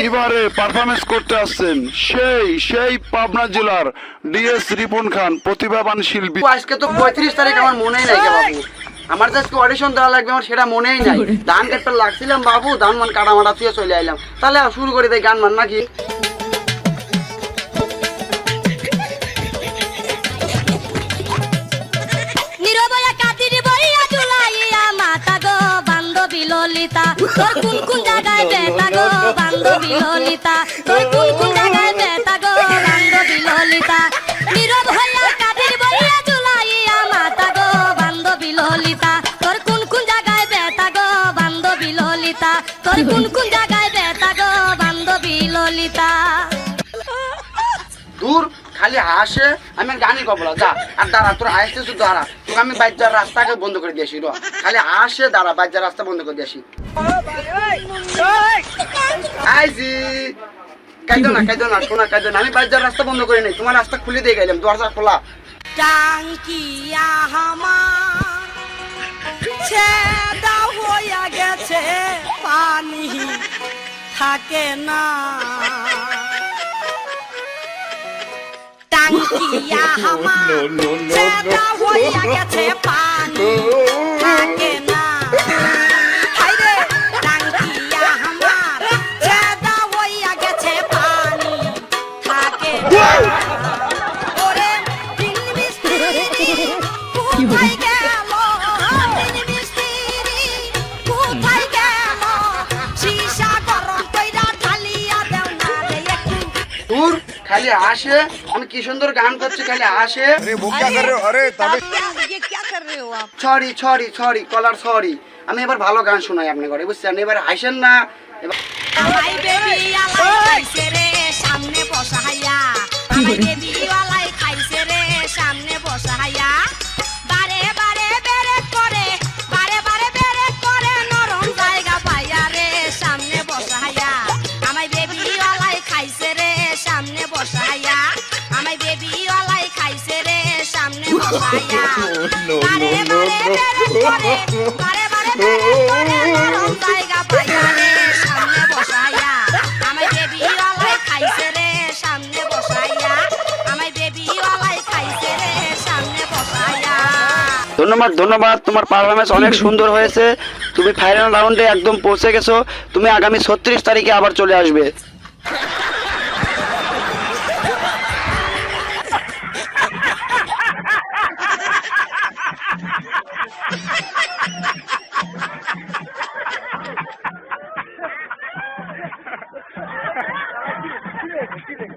এবারে পারফরমেন্স করতে আসছেন সেই সেই পাবনা জেলার ডিএস রিপন খান, প্রতিভাবান শিল্পী। আজকে তো 35 তারিখ, আমার মনেই নাই কে বাবু। আমার তো আজকে অডিশন দেওয়া লাগবে, আমার সেটা মনেই নাই। ধান কাটতে লাগছিলাম বাবু, ধান মান কাটা মাটা ছুঁয়ে চলে আইলাম। তাহলে শুরু করে দেয় গান মান নাকি? ললিতা তোর কোন কোন জায়গায় বেতা গো বান্ধবী ললিতা, তোর কোন কোন জায়গায় বেতা গো বান্ধবী ললিতা, নীরব হইয়া কাদের বইয়া ঝুলাইয়া মাতা গো বান্ধবী ললিতা, তোর কোন কোন জায়গায় বেতা গো বান্ধবী ললিতা, তোর কোন কোন জায়গায় বেতা গো বান্ধবী ললিতা। দূর খালি হাসে, আমি গানই কব না। যা আর দাঁড়া, তোর হাসতে শুধু দাঁড়া, তোকে আমি বাইজার রাস্তাকে বন্ধ করে দিয়েছি। র খালি হাসে, দাঁড়া, বাইজার রাস্তা বন্ধ করে দিয়েছি। আইজি কাইদো না, কাইদো না, শোনা কাইদো না, আমি বাইজার রাস্তা বন্ধ করে নেই, তোমার রাস্তা খুলে দিয়ে গেলাম, দরজা খোলা। টাঙ্কিয়া হামার ছেদা হইয়া গেছে, পানি থাকে না। টাঙ্কিয়া হামার ছেদা হইয়া গেছে, পানি থাকে না। হায়রে টাঙ্কিয়া হামার ছেদা হইয়া গেছে, পানি থাকে না। ওরে দিন মিস্ত্রি কোথায় গেল, দিন মিস্ত্রি কোথায় গেল, সীসা গরম কইরা ঢালিয়া দেও না রে একটু। দূর খালি হাসে, আমি কি সুন্দর গান করছি, খালি হাসে। সরি সরি সরি কলার সরি। আমি এবার ভালো গান শোনাই আপনি করে, বুঝছেন? এবার হাসেন না। এবার আমায় বেবি আলাই খাইছে রে সামনে বসাইয়া, আমায় বেবি আলাই খাইছে রে সামনে বসাইয়া, বারে বারে বেরে করে, বারে বারে বেরে করে, নরম জায়গা পাইয়া রে সামনে বসাইয়া, আমায় বেবি আলাই খাইছে রে সামনে বসাইয়া, আমায় বেবি আলাই খাইছে রে সামনে বসাইয়া, বারে বারে বেরে করে, বারে বারে বেরে করে, নরম জায়গা পাইয়া রে সামনে বসাইয়া, আমায় বেবি আলাই খাইছে রে সামনে বসাইয়া, আমায় বেবি আলাই খাইছে রে সামনে বসাইয়া। ধন্যবাদ ধন্যবাদ, তোমার পারফরমেন্স অনেক সুন্দর হয়েছে। তুমি ফাইনাল রাউন্ডে একদম পৌঁছে গেছো। তুমি আগামী 36 তারিখে আবার চলে আসবে। কি রে